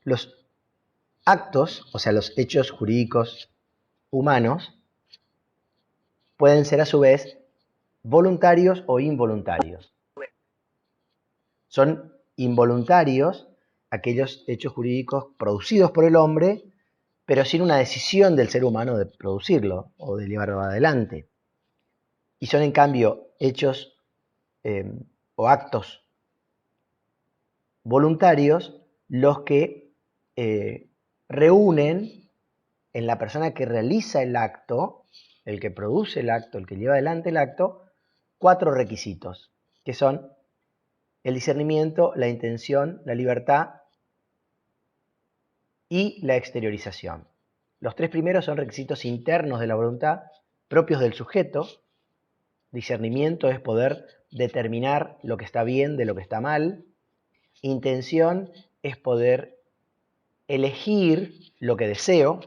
Los actos, o sea, los hechos jurídicos humanos, pueden ser a su vez voluntarios o involuntarios. Son involuntarios aquellos hechos jurídicos producidos por el hombre, pero sin una decisión del ser humano de producirlo o de llevarlo adelante. Y son en cambio hechos o actos voluntarios los que reúnen en la persona que realiza el acto, el que produce el acto, el que lleva adelante el acto, 4 requisitos, que son el discernimiento, la intención, la libertad y la exteriorización. Los 3 primeros son requisitos internos de la voluntad, propios del sujeto. Discernimiento es poder determinar lo que está bien de lo que está mal. Intención es poder elegir lo que deseo.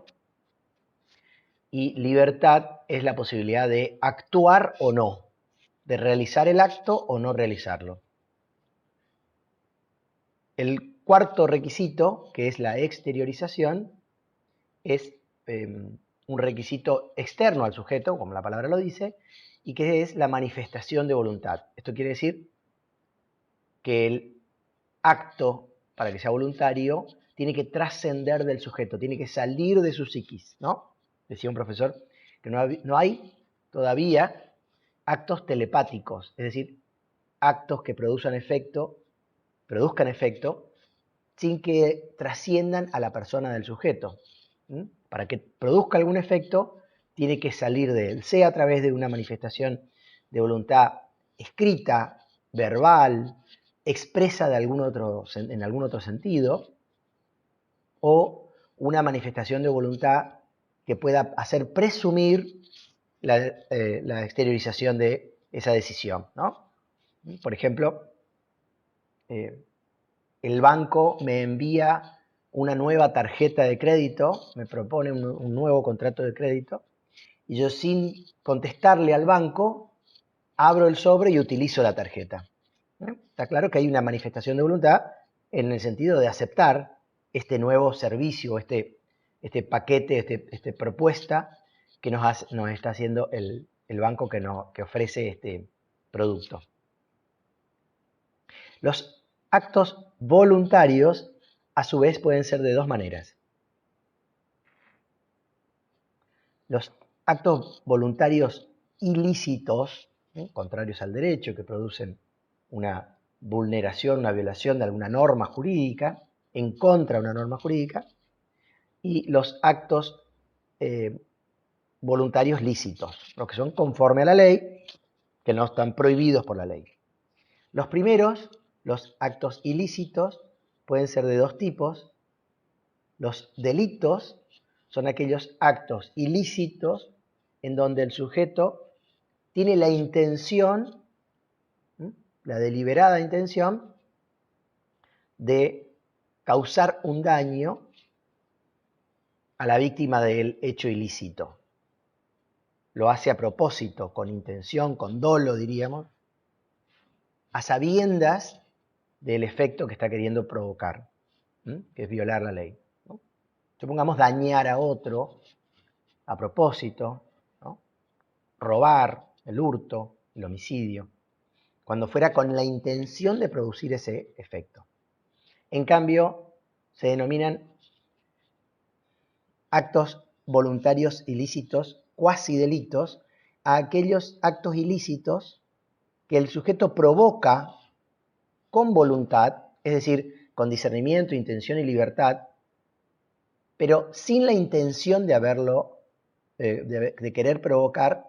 Y libertad es la posibilidad de actuar o no, de realizar el acto o no realizarlo. El cuarto requisito, que es la exteriorización, es un requisito externo al sujeto, como la palabra lo dice, y que es la manifestación de voluntad. Esto quiere decir que el acto, para que sea voluntario, tiene que trascender del sujeto, tiene que salir de su psiquis, ¿no? Decía un profesor que no hay todavía actos telepáticos, es decir, actos que produzcan efecto sin que trasciendan a la persona del sujeto. Para que produzca algún efecto, tiene que salir de él, sea a través de una manifestación de voluntad escrita, verbal, expresa en algún otro sentido, o una manifestación de voluntad que pueda hacer presumir la exteriorización de esa decisión, ¿no? Por ejemplo, el banco me envía una nueva tarjeta de crédito, me propone un nuevo contrato de crédito, y yo sin contestarle al banco, abro el sobre y utilizo la tarjeta. Está claro que hay una manifestación de voluntad en el sentido de aceptar este nuevo servicio, este paquete, esta propuesta que nos está haciendo el banco que ofrece este producto. Los actos voluntarios, a su vez, pueden ser de dos maneras. Los actos voluntarios ilícitos, contrarios al derecho, que producen una vulneración, una violación de alguna norma jurídica, en contra de una norma jurídica, y los actos voluntarios lícitos, los que son conforme a la ley, que no están prohibidos por la ley. Los primeros, los actos ilícitos, pueden ser de dos tipos. Los delitos son aquellos actos ilícitos en donde el sujeto tiene la intención, la deliberada intención, de causar un daño a la víctima del hecho ilícito. Lo hace a propósito, con intención, con dolo, diríamos, a sabiendas del efecto que está queriendo provocar, que es violar la ley. Supongamos dañar a otro a propósito, ¿no? Robar, el hurto, el homicidio, cuando fuera con la intención de producir ese efecto. En cambio, se denominan actos voluntarios ilícitos, cuasi delitos, a aquellos actos ilícitos que el sujeto provoca con voluntad, es decir, con discernimiento, intención y libertad, pero sin la intención de de querer provocar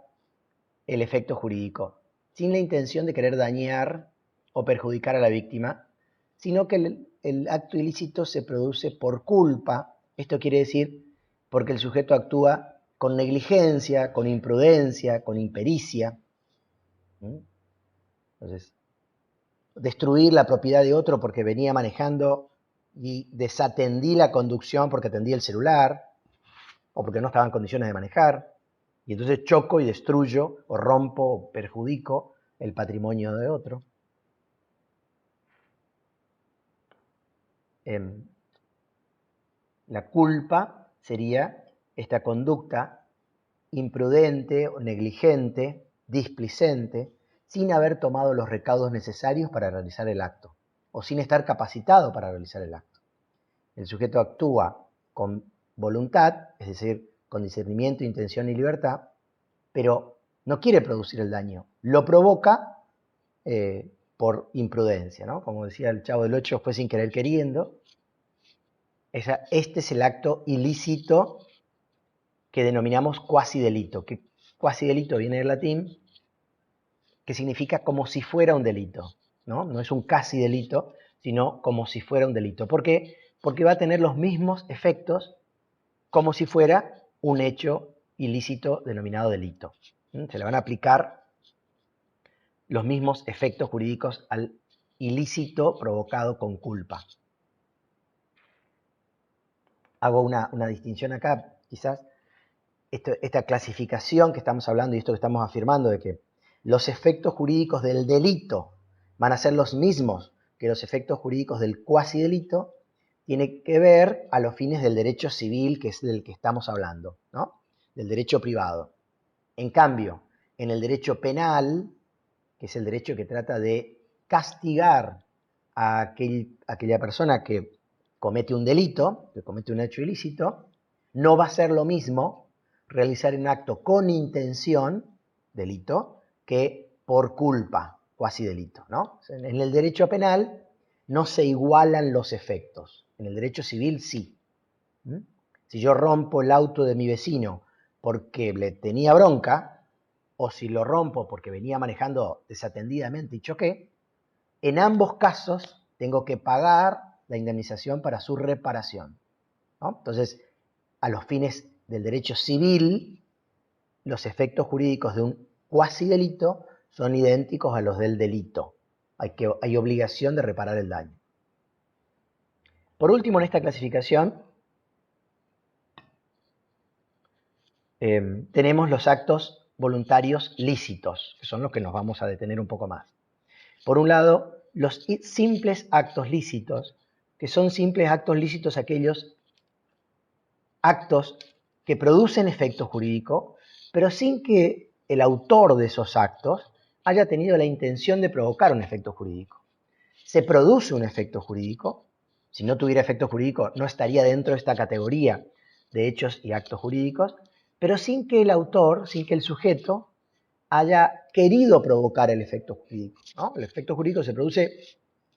el efecto jurídico, sin la intención de querer dañar o perjudicar a la víctima, sino que el acto ilícito se produce por culpa. Esto quiere decir porque el sujeto actúa con negligencia, con imprudencia, con impericia. Entonces, destruir la propiedad de otro porque venía manejando y desatendí la conducción porque atendí el celular o porque no estaba en condiciones de manejar, y entonces choco y destruyo o rompo o perjudico el patrimonio de otro. La culpa sería esta conducta imprudente o negligente, displicente, sin haber tomado los recaudos necesarios para realizar el acto, o sin estar capacitado para realizar el acto. El sujeto actúa con voluntad, es decir, con discernimiento, intención y libertad, pero no quiere producir el daño, lo provoca por imprudencia, ¿no? Como decía el Chavo del Ocho, fue sin querer queriendo. Este es el acto ilícito que denominamos cuasi delito, que cuasi delito viene del latín, que significa como si fuera un delito, ¿no? No es un casi delito, sino como si fuera un delito. ¿Por qué? Porque va a tener los mismos efectos como si fuera un hecho ilícito denominado delito. Se le van a aplicar los mismos efectos jurídicos al ilícito provocado con culpa. Hago una distinción acá, quizás. Esta clasificación que estamos hablando y esto que estamos afirmando de que los efectos jurídicos del delito van a ser los mismos que los efectos jurídicos del cuasi delito, tiene que ver a los fines del derecho civil, que es del que estamos hablando, ¿no? Del derecho privado. En cambio, en el derecho penal, que es el derecho que trata de castigar a aquella persona que comete un delito, que comete un hecho ilícito, no va a ser lo mismo realizar un acto con intención, delito, que por culpa, cuasi delito, ¿no? En el derecho penal no se igualan los efectos, en el derecho civil sí. Si yo rompo el auto de mi vecino porque le tenía bronca, o si lo rompo porque venía manejando desatendidamente y choqué, en ambos casos tengo que pagar la indemnización para su reparación, ¿no? Entonces, a los fines del derecho civil, los efectos jurídicos de un cuasi delito son idénticos a los del delito. Hay obligación de reparar el daño. Por último, en esta clasificación, tenemos los actos voluntarios lícitos, que son los que nos vamos a detener un poco más. Por un lado, los simples actos lícitos, que son simples actos lícitos aquellos actos que producen efecto jurídico, pero sin que el autor de esos actos haya tenido la intención de provocar un efecto jurídico. Se produce un efecto jurídico, si no tuviera efecto jurídico no estaría dentro de esta categoría de hechos y actos jurídicos, pero sin que el autor, sin que el sujeto haya querido provocar el efecto jurídico, ¿no? El efecto jurídico se produce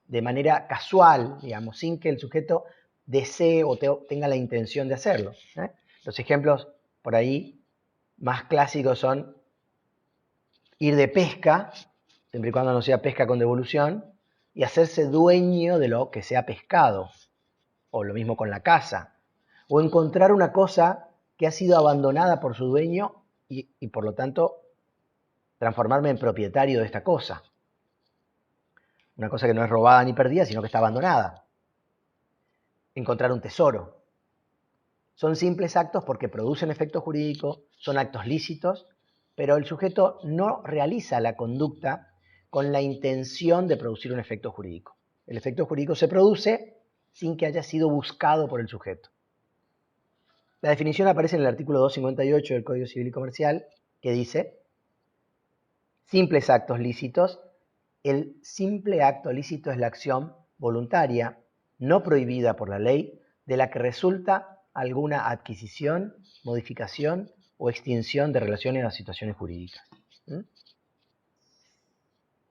de manera casual, digamos, sin que el sujeto desee o tenga la intención de hacerlo, ¿eh? Los ejemplos por ahí más clásicos son ir de pesca, siempre y cuando no sea pesca con devolución, y hacerse dueño de lo que sea pescado, o lo mismo con la caza, o encontrar una cosa que ha sido abandonada por su dueño y por lo tanto transformarme en propietario de esta cosa. Una cosa que no es robada ni perdida, sino que está abandonada. Encontrar un tesoro. Son simples actos porque producen efecto jurídico, son actos lícitos, pero el sujeto no realiza la conducta con la intención de producir un efecto jurídico. El efecto jurídico se produce sin que haya sido buscado por el sujeto. La definición aparece en el artículo 258 del Código Civil y Comercial, que dice: simples actos lícitos. El simple acto lícito es la acción voluntaria, no prohibida por la ley, de la que resulta alguna adquisición, modificación o extinción de relaciones o situaciones jurídicas.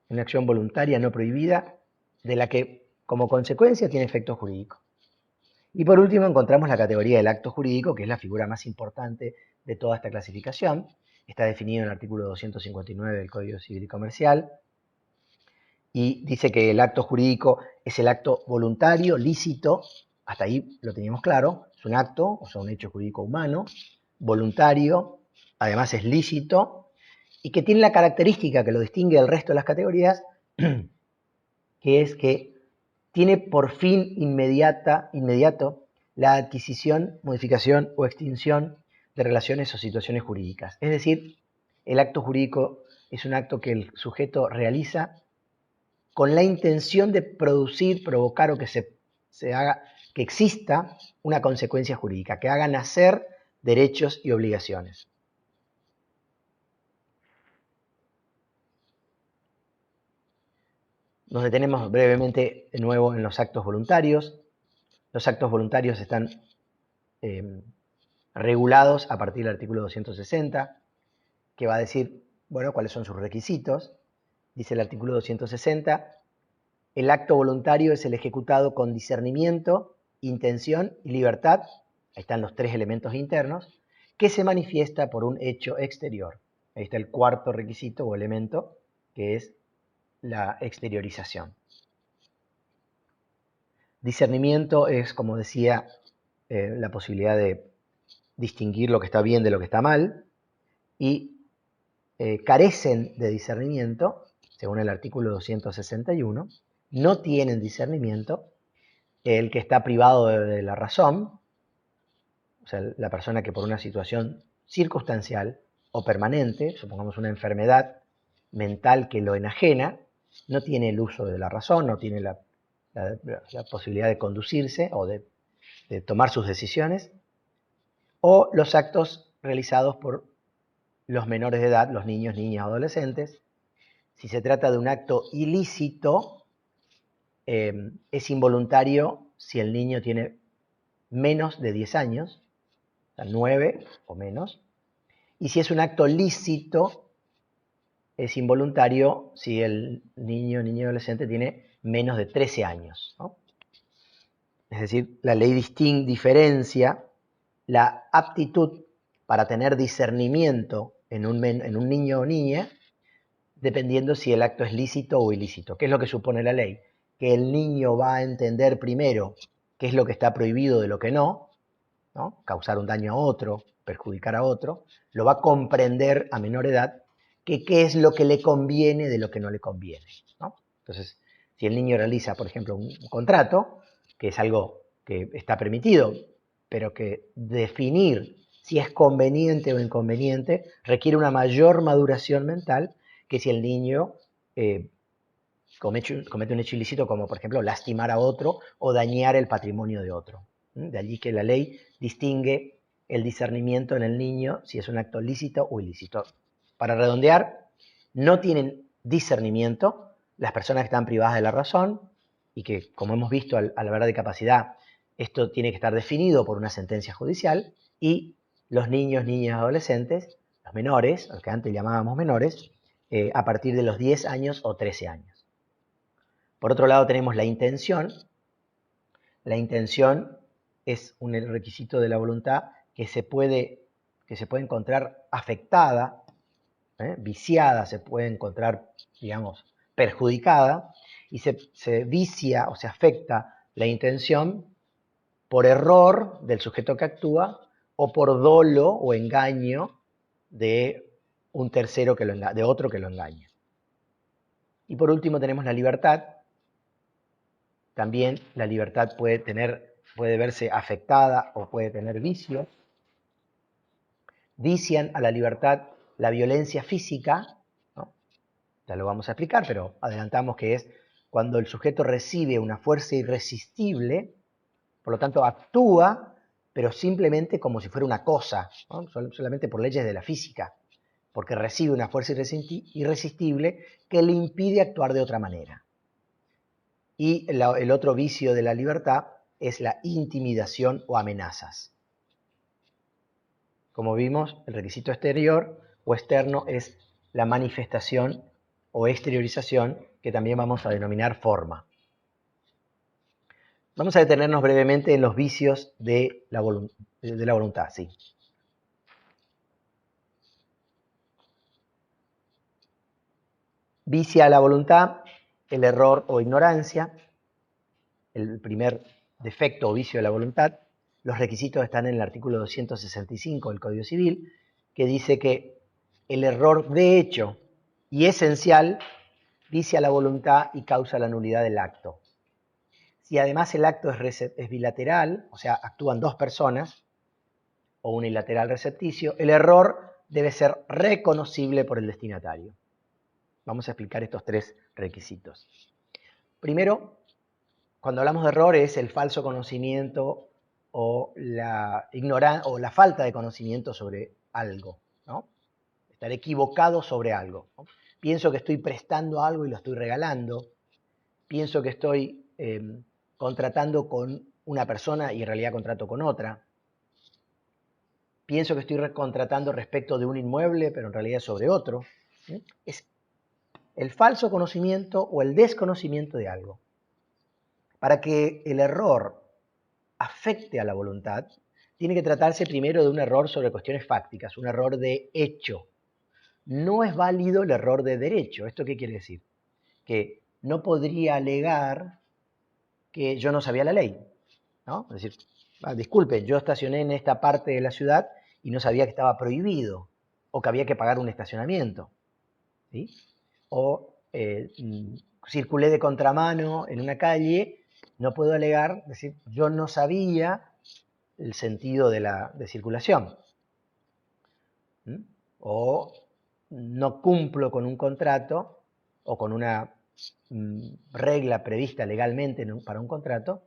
Una acción voluntaria no prohibida, de la que como consecuencia tiene efecto jurídico. Y por último encontramos la categoría del acto jurídico, que es la figura más importante de toda esta clasificación. Está definido en el artículo 259 del Código Civil y Comercial, y dice que el acto jurídico es el acto voluntario, lícito, hasta ahí lo teníamos claro, es un acto, o sea, un hecho jurídico humano, voluntario, además es lícito, y que tiene la característica que lo distingue del resto de las categorías, que es que tiene por fin inmediato la adquisición, modificación o extinción de relaciones o situaciones jurídicas. Es decir, el acto jurídico es un acto que el sujeto realiza con la intención de producir, provocar o que se haga que exista una consecuencia jurídica, que haga nacer derechos y obligaciones. Nos detenemos brevemente de nuevo en los actos voluntarios. Los actos voluntarios están regulados a partir del artículo 260, que va a decir, bueno, cuáles son sus requisitos. Dice el artículo 260, el acto voluntario es el ejecutado con discernimiento, intención y libertad, ahí están los tres elementos internos, que se manifiesta por un hecho exterior. Ahí está el cuarto requisito o elemento, que es la exteriorización. Discernimiento es, como decía, la posibilidad de distinguir lo que está bien de lo que está mal, y carecen de discernimiento, según el artículo 261, no tienen discernimiento el que está privado de la razón, o sea, la persona que por una situación circunstancial o permanente, supongamos una enfermedad mental que lo enajena, no tiene el uso de la razón, no tiene la posibilidad de conducirse o de tomar sus decisiones, o los actos realizados por los menores de edad, los niños, niñas, adolescentes. Si se trata de un acto ilícito, es involuntario si el niño tiene menos de 10 años, o sea, 9 o menos, y si es un acto lícito, es involuntario si el niño, niña, adolescente tiene menos de 13 años, ¿no? Es decir, la ley diferencia la aptitud para tener discernimiento en un niño o niña, dependiendo si el acto es lícito o ilícito. ¿Qué es lo que supone la ley? Que el niño va a entender primero qué es lo que está prohibido de lo que no, ¿no? Causar un daño a otro, perjudicar a otro, lo va a comprender a menor edad que qué es lo que le conviene de lo que no le conviene, ¿no? Entonces, si el niño realiza, por ejemplo, un contrato, que es algo que está permitido, pero que definir si es conveniente o inconveniente requiere una mayor maduración mental que si el niño comete un hecho ilícito como, por ejemplo, lastimar a otro o dañar el patrimonio de otro. De allí que la ley distingue el discernimiento en el niño si es un acto lícito o ilícito. Para redondear, no tienen discernimiento las personas que están privadas de la razón y que, como hemos visto, al haber discapacidad, esto tiene que estar definido por una sentencia judicial, y los niños, niñas, adolescentes, los menores, los que antes llamábamos menores, a partir de los 10 años o 13 años. Por otro lado tenemos la intención. La intención es un requisito de la voluntad que se puede encontrar afectada, viciada, se puede encontrar, digamos, perjudicada, y se vicia o se afecta la intención por error del sujeto que actúa o por dolo o engaño de un tercero de otro que lo engaña. Y por último tenemos la libertad. También la libertad puede verse afectada o puede tener vicios. Vician a la libertad la violencia física, ¿no? Ya lo vamos a explicar, pero adelantamos que es cuando el sujeto recibe una fuerza irresistible, por lo tanto actúa, pero simplemente como si fuera una cosa, ¿no? Solamente por leyes de la física, porque recibe una fuerza irresistible que le impide actuar de otra manera. Y el otro vicio de la libertad es la intimidación o amenazas. Como vimos, el requisito exterior o externo es la manifestación o exteriorización, que también vamos a denominar forma. Vamos a detenernos brevemente en los vicios de la voluntad. Sí. Vicia la voluntad el error o ignorancia, el primer defecto o vicio de la voluntad. Los requisitos están en el artículo 265 del Código Civil, que dice que el error de hecho y esencial vicia la voluntad y causa la nulidad del acto. Si además el acto es bilateral, o sea, actúan dos personas, o unilateral recepticio, el error debe ser reconocible por el destinatario. Vamos a explicar estos tres requisitos. Primero, cuando hablamos de error es el falso conocimiento o o la falta de conocimiento sobre algo, ¿no? Estar equivocado sobre algo, ¿no? Pienso que estoy prestando algo y lo estoy regalando. Pienso que estoy contratando con una persona y en realidad contrato con otra. Pienso que estoy contratando respecto de un inmueble, pero en realidad sobre otro. Es el falso conocimiento o el desconocimiento de algo. Para que el error afecte a la voluntad, tiene que tratarse primero de un error sobre cuestiones fácticas, un error de hecho. No es válido el error de derecho. ¿Esto qué quiere decir? Que no podría alegar que yo no sabía la ley, ¿no? Es decir, disculpen, yo estacioné en esta parte de la ciudad y no sabía que estaba prohibido o que había que pagar un estacionamiento, ¿sí? O circulé de contramano en una calle, no puedo alegar, decir, yo no sabía el sentido de circulación. O no cumplo con un contrato o con una regla prevista legalmente para un contrato,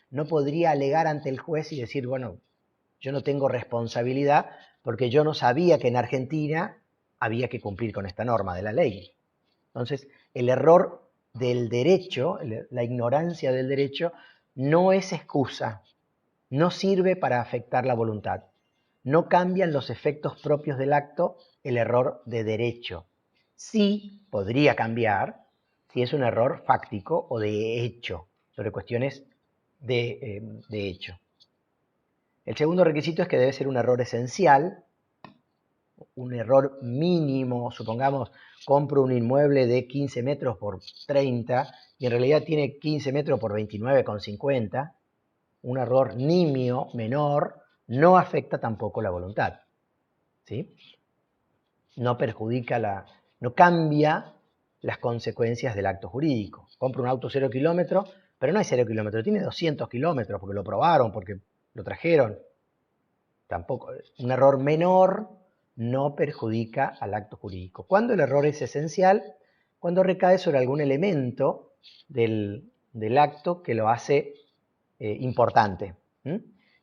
no podría alegar ante el juez y decir, bueno, yo no tengo responsabilidad porque yo no sabía que en Argentina había que cumplir con esta norma de la ley. Entonces, el error del derecho, la ignorancia del derecho, no es excusa, no sirve para afectar la voluntad. No cambian los efectos propios del acto el error de derecho. Sí podría cambiar si es un error fáctico o de hecho, sobre cuestiones de hecho. El segundo requisito es que debe ser un error esencial, un error mínimo. Supongamos, compro un inmueble de 15 metros por 30 y en realidad tiene 15 metros por 29,50. Un error nimio, menor, no afecta tampoco la voluntad, ¿sí? No perjudica no cambia las consecuencias del acto jurídico. Compro un auto 0 kilómetros, pero no hay 0 kilómetros, tiene 200 kilómetros porque lo probaron, porque lo trajeron. Tampoco, un error menor no perjudica al acto jurídico. ¿Cuándo el error es esencial? Cuando recae sobre algún elemento del acto que lo hace importante.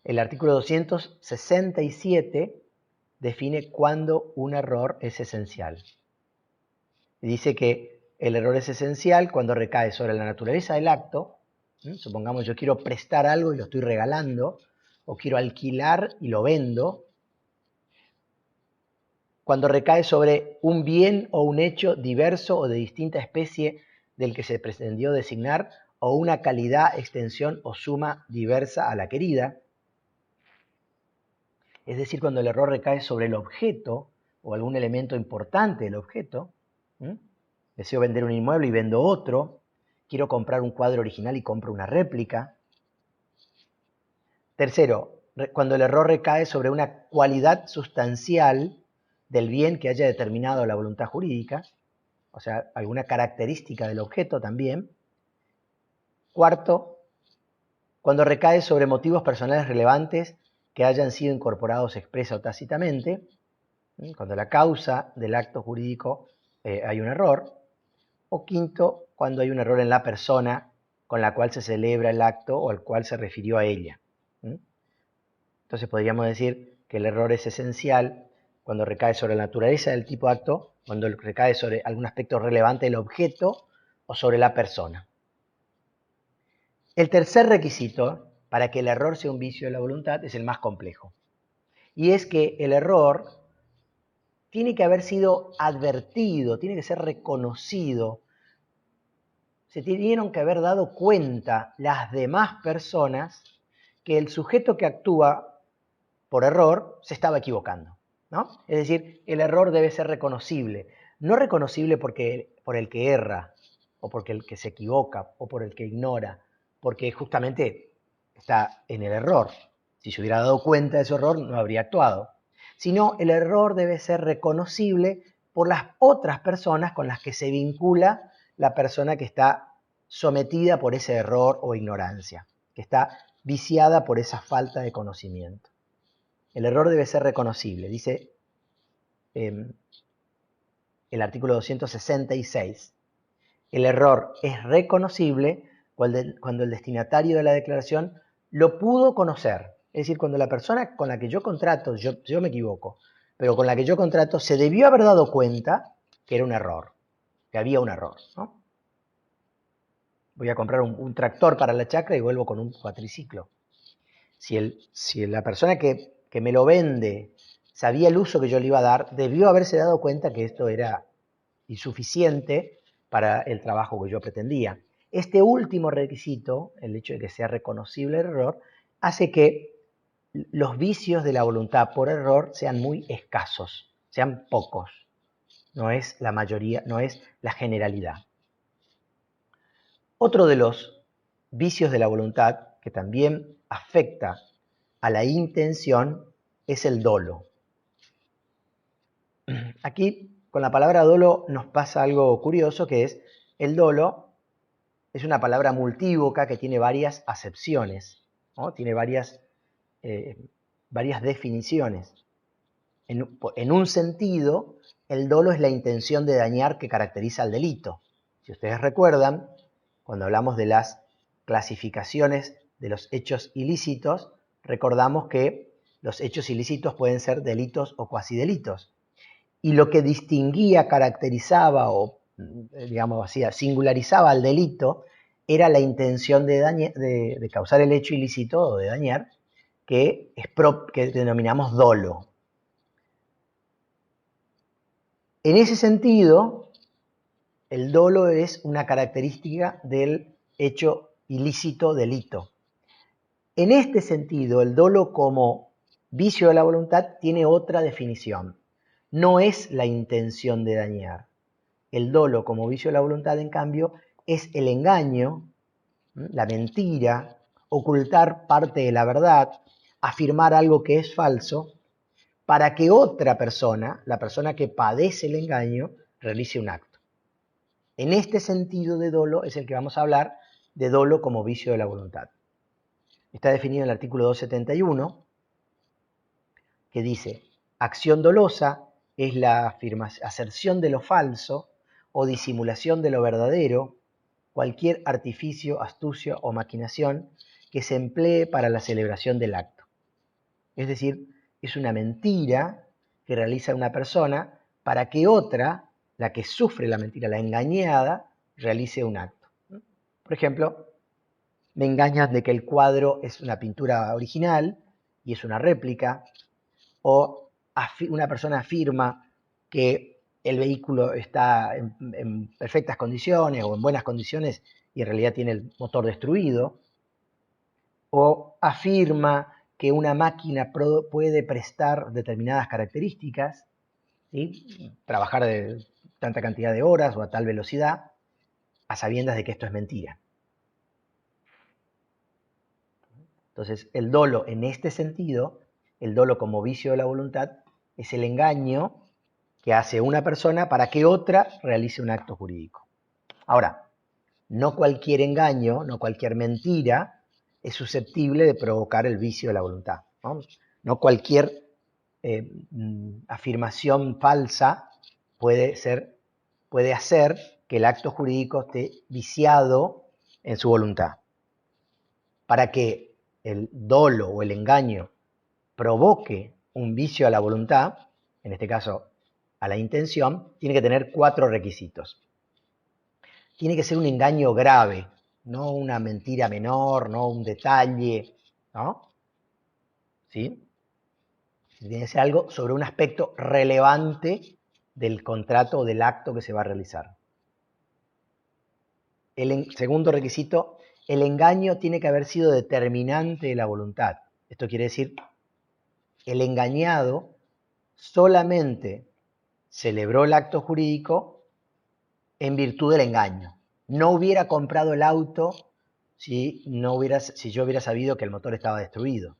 El artículo 267 define cuándo un error es esencial. Y dice que el error es esencial cuando recae sobre la naturaleza del acto. Supongamos yo quiero prestar algo y lo estoy regalando, o quiero alquilar y lo vendo. Cuando recae sobre un bien o un hecho diverso o de distinta especie del que se pretendió designar, o una calidad, extensión o suma diversa a la querida. Es decir, cuando el error recae sobre el objeto o algún elemento importante del objeto. Deseo vender un inmueble y vendo otro. Quiero comprar un cuadro original y compro una réplica. Tercero, cuando el error recae sobre una cualidad sustancial del bien que haya determinado la voluntad jurídica, o sea, alguna característica del objeto también. Cuarto, cuando recae sobre motivos personales relevantes que hayan sido incorporados expresa o tácitamente, cuando la causa del acto jurídico hay un error. O quinto, cuando hay un error en la persona con la cual se celebra el acto o al cual se refirió a ella. Entonces podríamos decir que el error es esencial cuando recae sobre la naturaleza del tipo de acto, cuando recae sobre algún aspecto relevante del objeto o sobre la persona. El tercer requisito para que el error sea un vicio de la voluntad es el más complejo. Y es que el error tiene que haber sido advertido, tiene que ser reconocido. Se tuvieron que haber dado cuenta las demás personas que el sujeto que actúa por error se estaba equivocando, ¿no? Es decir, el error debe ser reconocible. No reconocible por el que erra, o por el que se equivoca, o por el que ignora, porque justamente está en el error. Si se hubiera dado cuenta de ese error, no habría actuado. Sino el error debe ser reconocible por las otras personas con las que se vincula la persona que está sometida por ese error o ignorancia, que está viciada por esa falta de conocimiento. El error debe ser reconocible, dice el artículo 266. El error es reconocible cuando el destinatario de la declaración lo pudo conocer. Es decir, cuando la persona con la que yo contrato, yo me equivoco, pero con la que yo contrato se debió haber dado cuenta que era un error, que había un error, ¿no? Voy a comprar un tractor para la chacra y vuelvo con un cuatriciclo. Si la persona que me lo vende sabía el uso que yo le iba a dar, debió haberse dado cuenta que esto era insuficiente para el trabajo que yo pretendía. Este último requisito, el hecho de que sea reconocible el error, hace que los vicios de la voluntad por error sean muy escasos, sean pocos. No es la mayoría, no es la generalidad. Otro de los vicios de la voluntad que también afecta a la intención es el dolo. Aquí, con la palabra dolo nos pasa algo curioso, que es el dolo es una palabra multívoca que tiene varias acepciones, ¿no? Tiene varias definiciones. En un sentido, el dolo es la intención de dañar que caracteriza al delito. Si ustedes recuerdan, cuando hablamos de las clasificaciones de los hechos ilícitos, recordamos que los hechos ilícitos pueden ser delitos o cuasidelitos. Y lo que distinguía, caracterizaba o, digamos así, singularizaba al delito era la intención de causar el hecho ilícito o de dañar, que denominamos dolo. En ese sentido, el dolo es una característica del hecho ilícito delito. En este sentido, el dolo como vicio de la voluntad tiene otra definición. No es la intención de dañar. El dolo como vicio de la voluntad, en cambio, es el engaño, la mentira, ocultar parte de la verdad, afirmar algo que es falso, para que otra persona, la persona que padece el engaño, realice un acto. En este sentido de dolo es el que vamos a hablar de dolo como vicio de la voluntad. Está definido en el artículo 271, que dice: acción dolosa es la aserción de lo falso o disimulación de lo verdadero, cualquier artificio, astucia o maquinación que se emplee para la celebración del acto. Es decir, es una mentira que realiza una persona para que otra, la que sufre la mentira, la engañada, realice un acto. Por ejemplo, me engañas de que el cuadro es una pintura original y es una réplica, o una persona afirma que el vehículo está en perfectas condiciones o en buenas condiciones y en realidad tiene el motor destruido, o afirma que una máquina puede prestar determinadas características, ¿sí? Trabajar de tanta cantidad de horas o a tal velocidad, a sabiendas de que esto es mentira. Entonces, el dolo en este sentido, el dolo como vicio de la voluntad, es el engaño que hace una persona para que otra realice un acto jurídico. Ahora, no cualquier engaño, no cualquier mentira es susceptible de provocar el vicio de la voluntad. No cualquier afirmación falsa puede hacer que el acto jurídico esté viciado en su voluntad. Para que el dolo o el engaño provoque un vicio a la voluntad, en este caso a la intención, tiene que tener 4 requisitos. Tiene que ser un engaño grave, no una mentira menor, no un detalle, ¿no? ¿Sí? Tiene que ser algo sobre un aspecto relevante del contrato o del acto que se va a realizar. El segundo requisito, el engaño tiene que haber sido determinante de la voluntad. Esto quiere decir, el engañado solamente celebró el acto jurídico en virtud del engaño. No hubiera comprado el auto si yo hubiera sabido que el motor estaba destruido.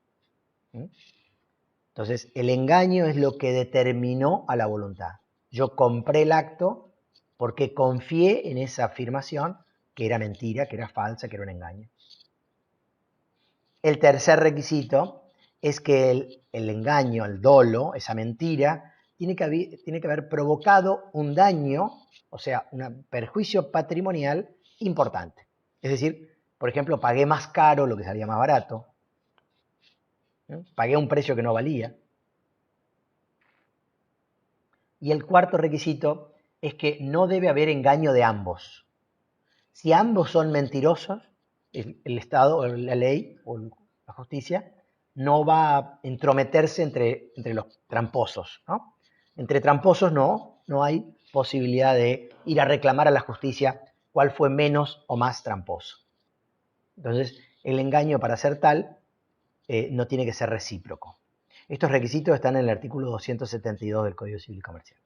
Entonces, el engaño es lo que determinó a la voluntad. Yo compré el acto porque confié en esa afirmación que era mentira, que era falsa, que era un engaño. El tercer requisito es que el engaño, el dolo, esa mentira, tiene que haber provocado un daño, o sea, un perjuicio patrimonial importante. Es decir, Por ejemplo, pagué más caro lo que salía más barato. Pagué un precio que no valía. Y el cuarto requisito es que no debe haber engaño de ambos. Si ambos son mentirosos, el Estado, o la ley o la justicia no va a entrometerse entre los tramposos, ¿no? Entre tramposos no hay posibilidad de ir a reclamar a la justicia cuál fue menos o más tramposo. Entonces, el engaño para ser tal no tiene que ser recíproco. Estos requisitos están en el artículo 272 del Código Civil Comercial.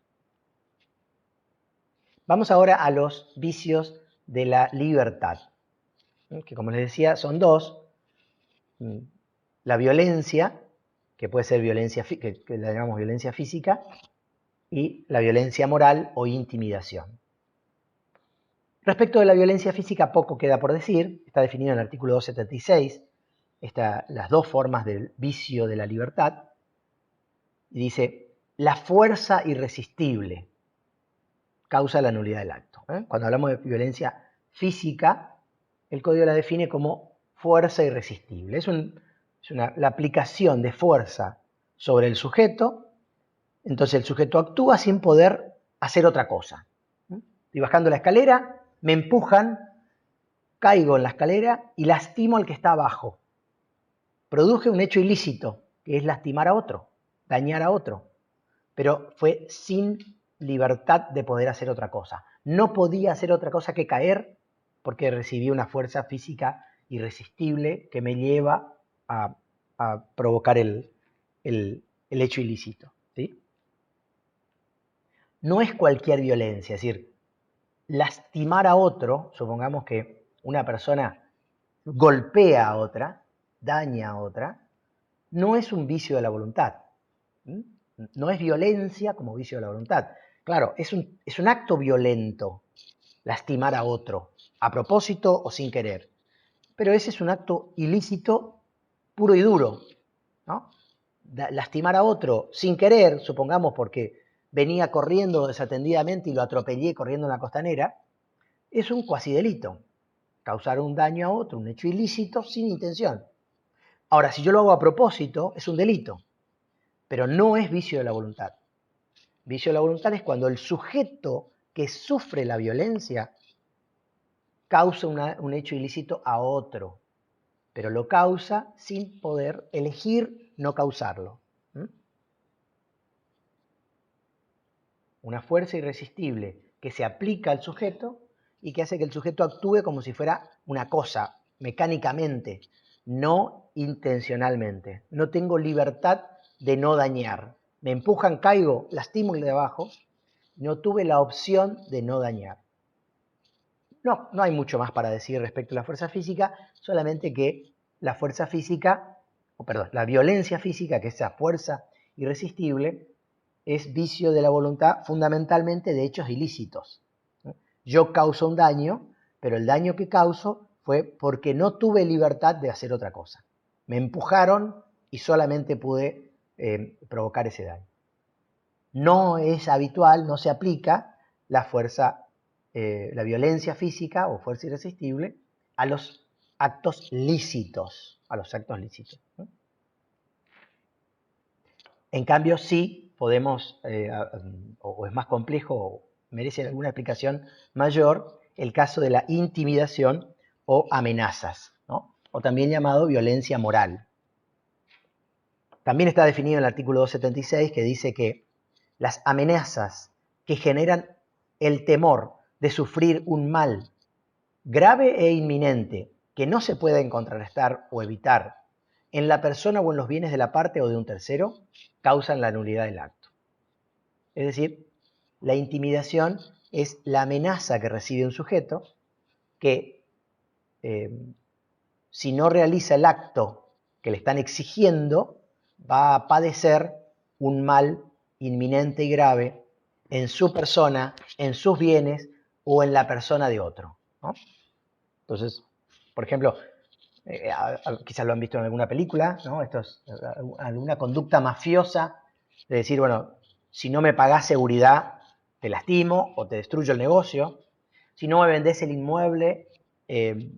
Vamos ahora a los vicios de la libertad, que como les decía son dos. La violencia, que puede ser violencia, que la llamamos violencia física, y la violencia moral o intimidación. Respecto de la violencia física, poco queda por decir, está definido en el artículo 276, las dos formas del vicio de la libertad, y dice, la fuerza irresistible causa la nulidad del acto. Cuando hablamos de violencia física, el código la define como fuerza irresistible. Es la aplicación de fuerza sobre el sujeto, entonces el sujeto actúa sin poder hacer otra cosa. Estoy bajando la escalera, me empujan, caigo en la escalera y lastimo al que está abajo. Produje un hecho ilícito, que es lastimar a otro, dañar a otro, pero fue sin libertad de poder hacer otra cosa. No podía hacer otra cosa que caer porque recibí una fuerza física irresistible que me lleva a provocar el hecho ilícito, ¿sí? No es cualquier violencia, es decir, lastimar a otro, supongamos que una persona golpea a otra, daña a otra, no es un vicio de la voluntad. No es violencia como vicio de la voluntad. Claro, es un acto violento lastimar a otro, a propósito o sin querer. Pero ese es un acto ilícito puro y duro, ¿no? Lastimar a otro sin querer, supongamos porque venía corriendo desatendidamente y lo atropellé corriendo en la costanera, es un cuasi delito. Causar un daño a otro, un hecho ilícito sin intención. Ahora, si yo lo hago a propósito, es un delito, pero no es vicio de la voluntad. Vicio de la voluntad es cuando el sujeto que sufre la violencia causa un hecho ilícito a otro, pero lo causa sin poder elegir no causarlo. Una fuerza irresistible que se aplica al sujeto y que hace que el sujeto actúe como si fuera una cosa, mecánicamente, no intencionalmente. No tengo libertad de no dañar. Me empujan, caigo, lastimo el de abajo. No tuve la opción de no dañar. No hay mucho más para decir respecto a la fuerza física, solamente que la fuerza física, la violencia física, que es esa fuerza irresistible, es vicio de la voluntad fundamentalmente de hechos ilícitos. Yo causo un daño, pero el daño que causo fue porque no tuve libertad de hacer otra cosa. Me empujaron y solamente pude provocar ese daño. No es habitual, no se aplica la violencia física o fuerza irresistible a los actos lícitos, En cambio, sí podemos, o es más complejo, o merece alguna explicación mayor, el caso de la intimidación o amenazas, ¿no? O también llamado violencia moral. También está definido en el artículo 276 que dice que las amenazas que generan el temor de sufrir un mal grave e inminente que no se pueda contrarrestar o evitar en la persona o en los bienes de la parte o de un tercero, causan la nulidad del acto. Es decir, la intimidación es la amenaza que recibe un sujeto que si no realiza el acto que le están exigiendo, va a padecer un mal inminente y grave en su persona, en sus bienes o en la persona de otro, ¿no? Entonces, por ejemplo, quizás lo han visto en alguna película, ¿no? Esto es alguna conducta mafiosa de decir, bueno, si no me pagás seguridad, te lastimo o te destruyo el negocio. Si no me vendés el inmueble,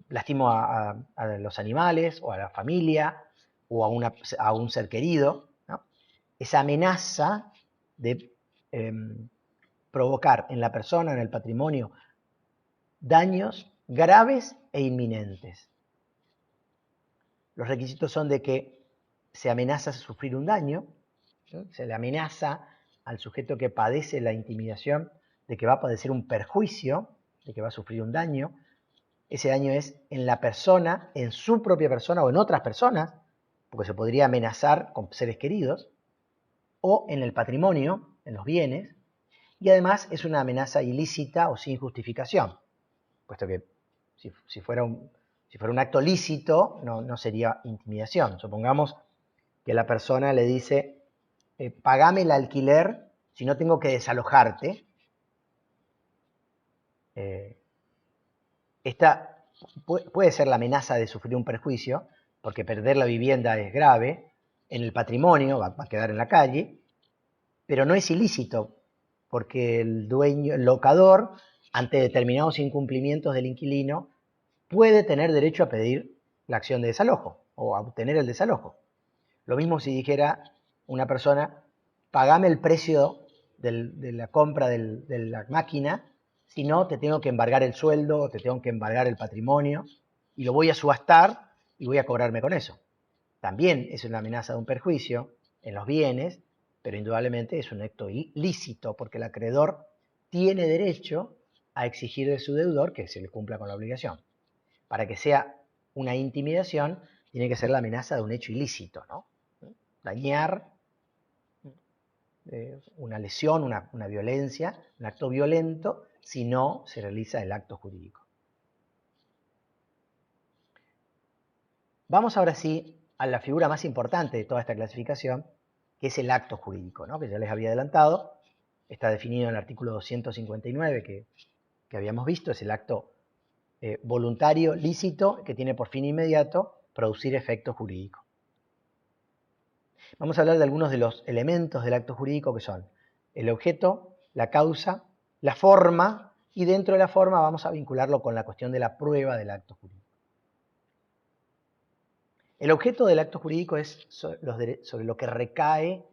lastimo a los animales o a la familia o a un ser querido, ¿no? Esa amenaza de provocar en la persona, en el patrimonio, daños graves e inminentes. Los requisitos son de que se amenaza a sufrir un daño, ¿sí? Se le amenaza al sujeto que padece la intimidación de que va a padecer un perjuicio, de que va a sufrir un daño. Ese daño es en la persona, en su propia persona o en otras personas, porque se podría amenazar con seres queridos, o en el patrimonio, en los bienes, y además es una amenaza ilícita o sin justificación, puesto que si fuera un acto lícito no sería intimidación. Supongamos que la persona le dice, pagame el alquiler si no tengo que desalojarte. Esta puede ser la amenaza de sufrir un perjuicio, porque perder la vivienda es grave, en el patrimonio va a quedar en la calle, pero no es ilícito, porque el dueño, el locador, ante determinados incumplimientos del inquilino, puede tener derecho a pedir la acción de desalojo o a obtener el desalojo. Lo mismo si dijera una persona, pagame el precio de la compra de la máquina, si no te tengo que embargar el sueldo, o te tengo que embargar el patrimonio, y lo voy a subastar y voy a cobrarme con eso. También es una amenaza de un perjuicio en los bienes, pero indudablemente es un acto ilícito, porque el acreedor tiene derecho a exigir de su deudor que se le cumpla con la obligación. Para que sea una intimidación, tiene que ser la amenaza de un hecho ilícito, ¿no? Dañar, una lesión, una violencia, un acto violento, si no se realiza el acto jurídico. Vamos ahora sí a la figura más importante de toda esta clasificación, que es el acto jurídico, ¿no? Que ya les había adelantado, está definido en el artículo 259 que habíamos visto, es el acto voluntario, lícito, que tiene por fin inmediato producir efecto jurídico. Vamos a hablar de algunos de los elementos del acto jurídico que son el objeto, la causa, la forma, y dentro de la forma vamos a vincularlo con la cuestión de la prueba del acto jurídico. El objeto del acto jurídico es sobre lo que recae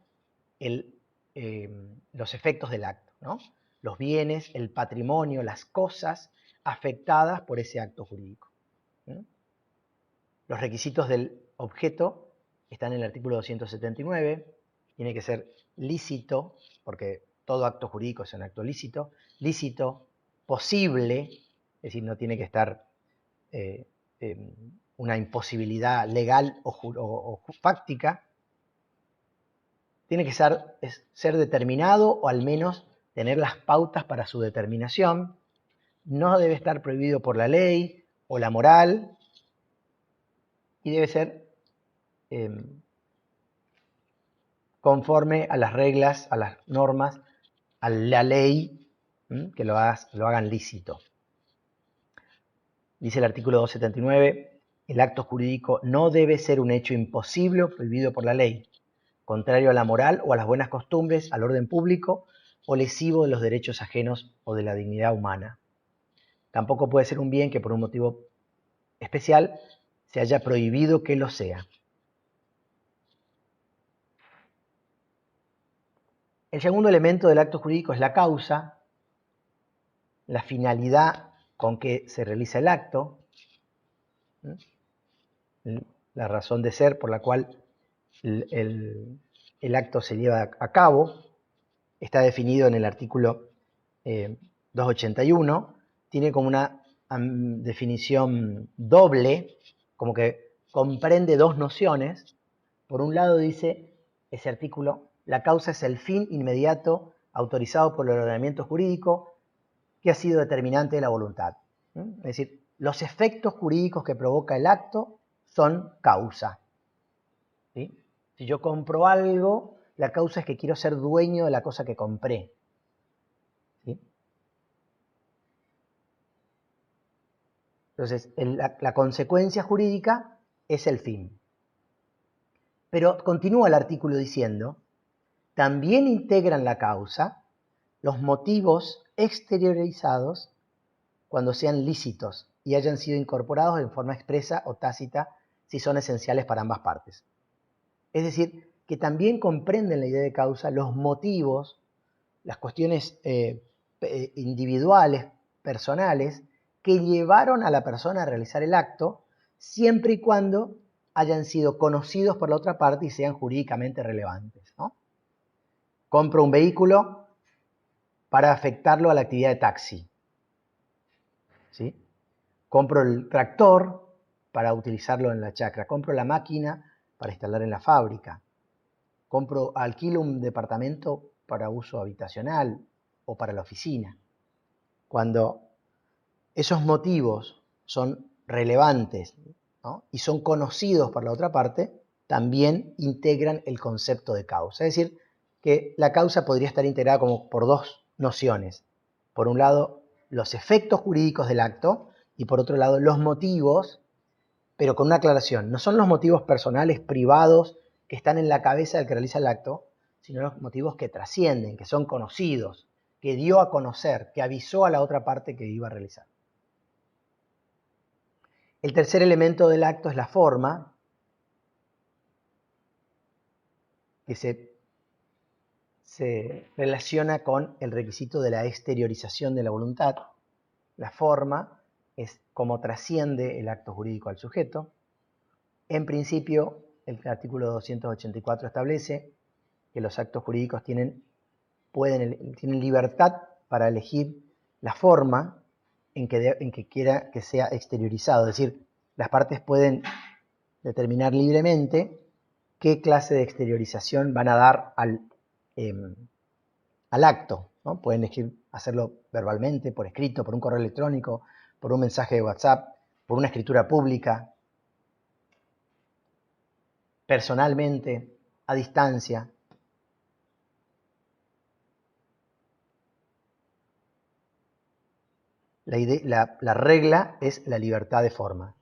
los efectos del acto, ¿no? Los bienes, el patrimonio, las cosas afectadas por ese acto jurídico. ¿Sí? Los requisitos del objeto están en el artículo 279, tiene que ser lícito, porque todo acto jurídico es un acto lícito, posible, es decir, no tiene que estar una imposibilidad legal o fáctica, tiene que ser determinado o al menos tener las pautas para su determinación, no debe estar prohibido por la ley o la moral y debe ser conforme a las reglas, a las normas, a la ley, que lo hagan lícito. Dice el artículo 279, el acto jurídico no debe ser un hecho imposible o prohibido por la ley, contrario a la moral o a las buenas costumbres, al orden público o lesivo de los derechos ajenos o de la dignidad humana. Tampoco puede ser un bien que por un motivo especial se haya prohibido que lo sea. El segundo elemento del acto jurídico es la causa, la finalidad con que se realiza el acto, la razón de ser por la cual el acto se lleva a cabo, está definido en el artículo 281, tiene como una definición doble, como que comprende dos nociones. Por un lado dice ese artículo, la causa es el fin inmediato autorizado por el ordenamiento jurídico que ha sido determinante de la voluntad. Es decir, los efectos jurídicos que provoca el acto son causa. ¿Sí? Si yo compro algo, la causa es que quiero ser dueño de la cosa que compré. ¿Sí? Entonces, la consecuencia jurídica es el fin. Pero continúa el artículo diciendo, también integran la causa los motivos exteriorizados cuando sean lícitos y hayan sido incorporados en forma expresa o tácita si son esenciales para ambas partes. Es decir, que también comprenden la idea de causa los motivos, las cuestiones individuales, personales, que llevaron a la persona a realizar el acto, siempre y cuando hayan sido conocidos por la otra parte y sean jurídicamente relevantes, ¿no? Compro un vehículo para afectarlo a la actividad de taxi, ¿sí? Compro el tractor para utilizarlo en la chacra, compro la máquina para instalar en la fábrica, alquilo un departamento para uso habitacional o para la oficina. Cuando esos motivos son relevantes, ¿no?, y son conocidos por la otra parte, también integran el concepto de causa. Es decir, que la causa podría estar integrada como por dos nociones. Por un lado, los efectos jurídicos del acto y por otro lado, los motivos, pero con una aclaración. No son los motivos personales, privados, que están en la cabeza del que realiza el acto, sino los motivos que trascienden, que son conocidos, que dio a conocer, que avisó a la otra parte que iba a realizar. El tercer elemento del acto es la forma, que se relaciona con el requisito de la exteriorización de la voluntad. La forma es cómo trasciende el acto jurídico al sujeto. En principio, el artículo 284 establece que los actos jurídicos tienen libertad para elegir la forma en que quiera que sea exteriorizado. Es decir, las partes pueden determinar libremente qué clase de exteriorización van a dar al acto, ¿no? Pueden elegir hacerlo verbalmente, por escrito, por un correo electrónico, por un mensaje de WhatsApp, por una escritura pública, personalmente, a distancia. La regla es la libertad de forma.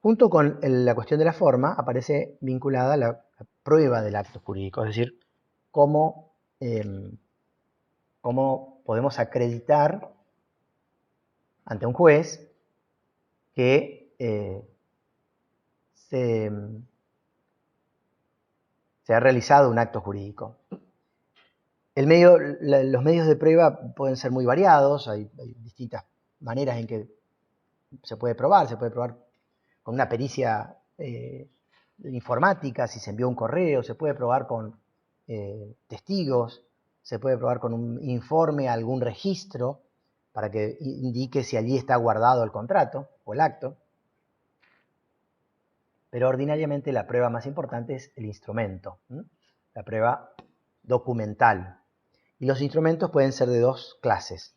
Junto con la cuestión de la forma aparece vinculada la prueba del acto jurídico, es decir, cómo podemos acreditar ante un juez que se ha realizado un acto jurídico. Los medios de prueba pueden ser muy variados, hay distintas maneras en que se puede probar con una pericia informática, si se envió un correo, se puede probar con testigos, se puede probar con un informe a algún registro para que indique si allí está guardado el contrato o el acto. Pero ordinariamente la prueba más importante es el instrumento, la prueba documental. Y los instrumentos pueden ser de dos clases: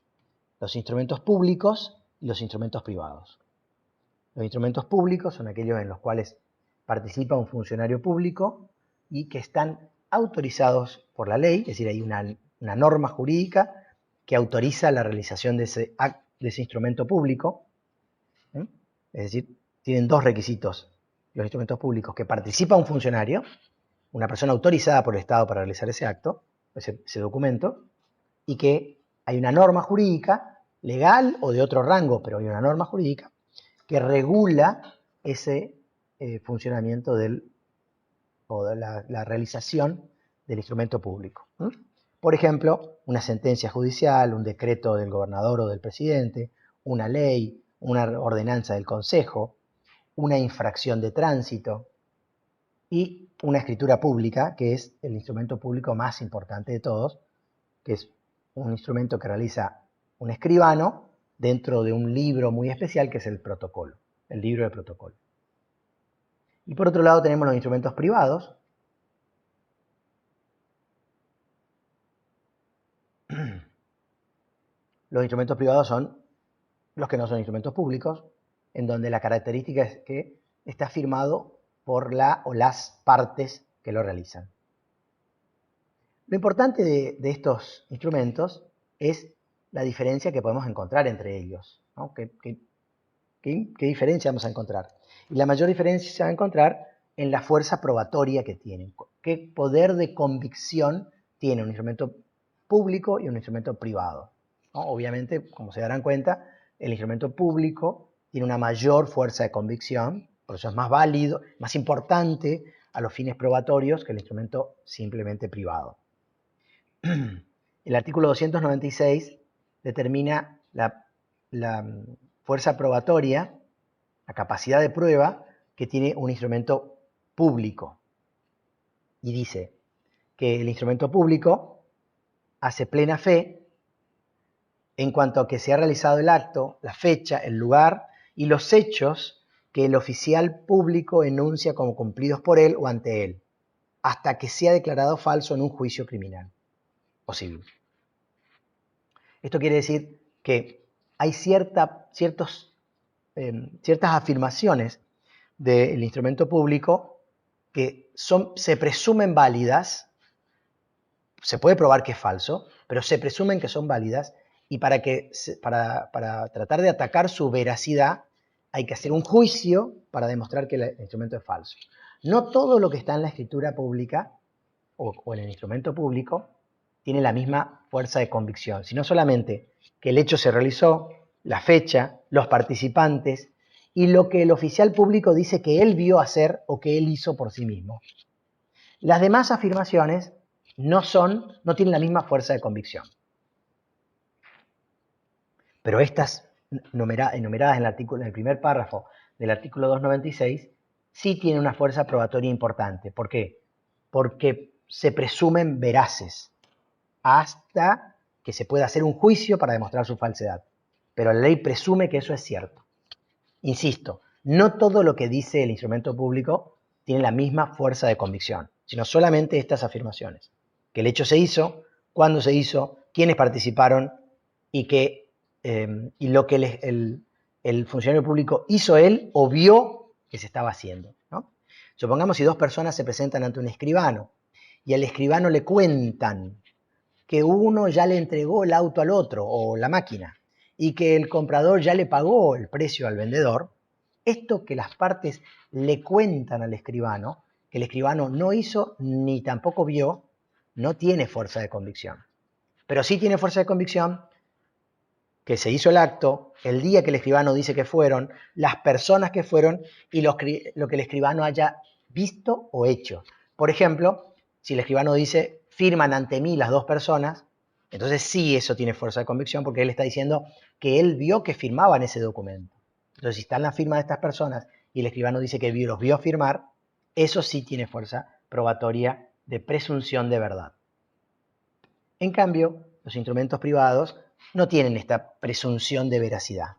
los instrumentos públicos y los instrumentos privados. Los instrumentos públicos son aquellos en los cuales participa un funcionario público y que están autorizados por la ley, es decir, hay una norma jurídica que autoriza la realización de ese instrumento público. Es decir, tienen dos requisitos los instrumentos públicos: que participa un funcionario, una persona autorizada por el Estado para realizar ese acto, ese documento, y que hay una norma jurídica, legal o de otro rango, pero hay una norma jurídica que regula ese funcionamiento o de la realización del instrumento público. Por ejemplo, una sentencia judicial, un decreto del gobernador o del presidente, una ley, una ordenanza del Consejo, una infracción de tránsito y una escritura pública, que es el instrumento público más importante de todos, que es un instrumento que realiza un escribano dentro de un libro muy especial que es el protocolo, el libro de protocolo. Y por otro lado tenemos los instrumentos privados. Los instrumentos privados son los que no son instrumentos públicos, en donde la característica es que está firmado por la o las partes que lo realizan. Lo importante de estos instrumentos es la diferencia que podemos encontrar entre ellos, ¿no? ¿Qué diferencia vamos a encontrar? Y la mayor diferencia se va a encontrar en la fuerza probatoria que tienen, qué poder de convicción tiene un instrumento público y un instrumento privado, ¿no? Obviamente, como se darán cuenta, el instrumento público tiene una mayor fuerza de convicción, por eso es más válido, más importante a los fines probatorios que el instrumento simplemente privado. El artículo 296 determina la fuerza probatoria, la capacidad de prueba que tiene un instrumento público. Y dice que el instrumento público hace plena fe en cuanto a que se ha realizado el acto, la fecha, el lugar y los hechos que el oficial público enuncia como cumplidos por él o ante él, hasta que sea declarado falso en un juicio criminal o civil. Esto quiere decir que hay ciertas afirmaciones del instrumento público que se presumen válidas, se puede probar que es falso, pero se presumen que son válidas y para tratar de atacar su veracidad hay que hacer un juicio para demostrar que el instrumento es falso. No todo lo que está en la escritura pública o en el instrumento público tiene la misma fuerza de convicción, sino solamente que el hecho se realizó, la fecha, los participantes y lo que el oficial público dice que él vio hacer o que él hizo por sí mismo. Las demás afirmaciones no tienen la misma fuerza de convicción. Pero estas enumeradas en el primer párrafo del artículo 296 sí tienen una fuerza probatoria importante. ¿Por qué? Porque se presumen veraces hasta que se pueda hacer un juicio para demostrar su falsedad. Pero la ley presume que eso es cierto. Insisto, no todo lo que dice el instrumento público tiene la misma fuerza de convicción, sino solamente estas afirmaciones. Que el hecho se hizo, cuándo se hizo, quiénes participaron y lo que el funcionario público hizo él o vio que se estaba haciendo, ¿no? Supongamos si dos personas se presentan ante un escribano y al escribano le cuentan que uno ya le entregó el auto al otro o la máquina y que el comprador ya le pagó el precio al vendedor, esto que las partes le cuentan al escribano, que el escribano no hizo ni tampoco vio, no tiene fuerza de convicción. Pero sí tiene fuerza de convicción que se hizo el acto, el día que el escribano dice que fueron, las personas que fueron y lo que el escribano haya visto o hecho. Por ejemplo, si el escribano dice, firman ante mí las dos personas, entonces sí eso tiene fuerza de convicción porque él está diciendo que él vio que firmaban ese documento. Entonces si están las firmas de estas personas y el escribano dice que los vio firmar, eso sí tiene fuerza probatoria de presunción de verdad. En cambio, los instrumentos privados no tienen esta presunción de veracidad.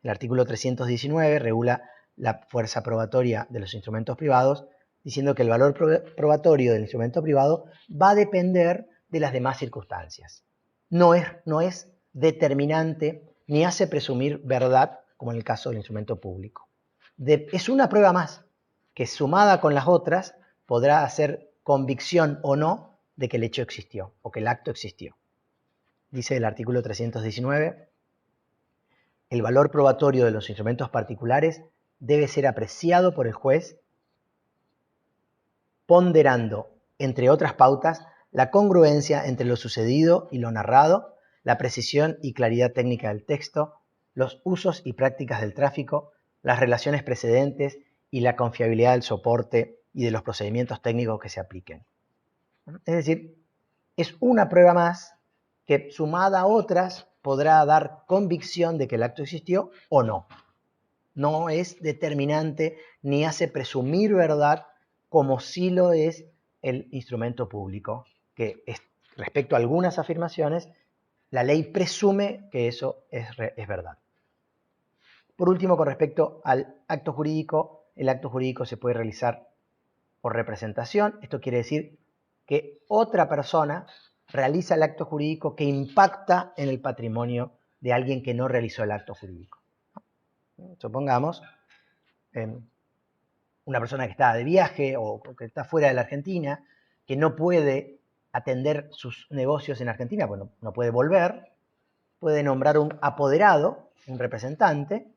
El artículo 319 regula la fuerza probatoria de los instrumentos privados, diciendo que el valor probatorio del instrumento privado va a depender de las demás circunstancias. No es determinante ni hace presumir verdad, como en el caso del instrumento público. Es una prueba más, que sumada con las otras podrá hacer convicción o no de que el hecho existió o que el acto existió. Dice el artículo 319, el valor probatorio de los instrumentos particulares debe ser apreciado por el juez ponderando, entre otras pautas, la congruencia entre lo sucedido y lo narrado, la precisión y claridad técnica del texto, los usos y prácticas del tráfico, las relaciones precedentes y la confiabilidad del soporte y de los procedimientos técnicos que se apliquen. Es decir, es una prueba más que sumada a otras podrá dar convicción de que el acto existió o no. No es determinante ni hace presumir verdad como sí lo es el instrumento público, que respecto a algunas afirmaciones, la ley presume que eso es verdad. Por último, con respecto al acto jurídico, el acto jurídico se puede realizar por representación. Esto quiere decir que otra persona realiza el acto jurídico que impacta en el patrimonio de alguien que no realizó el acto jurídico. Supongamos una persona que está de viaje o que está fuera de la Argentina, que no puede atender sus negocios en Argentina, bueno, no puede volver, puede nombrar un apoderado, un representante,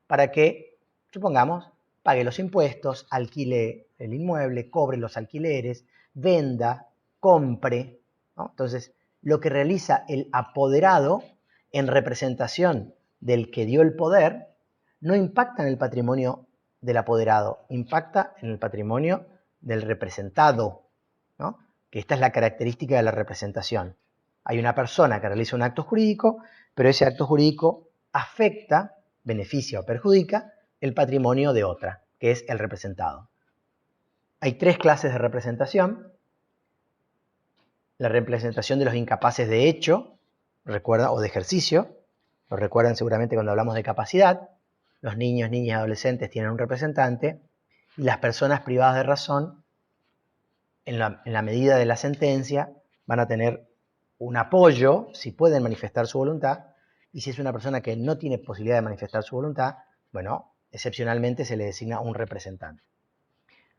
para que, supongamos, pague los impuestos, alquile el inmueble, cobre los alquileres, venda, compre, ¿no? Entonces, lo que realiza el apoderado en representación del que dio el poder no impacta en el patrimonio del apoderado, impacta en el patrimonio del representado, ¿no? Que esta es la característica de la representación. Hay una persona que realiza un acto jurídico, pero ese acto jurídico afecta, beneficia o perjudica el patrimonio de otra, que es el representado. Hay tres clases de representación. La representación de los incapaces de hecho, recuerda, o de ejercicio, lo recuerdan seguramente cuando hablamos de capacidad. Los niños, niñas y adolescentes tienen un representante, y las personas privadas de razón, en la medida de la sentencia, van a tener un apoyo, si pueden manifestar su voluntad, y si es una persona que no tiene posibilidad de manifestar su voluntad, bueno, excepcionalmente se le designa un representante.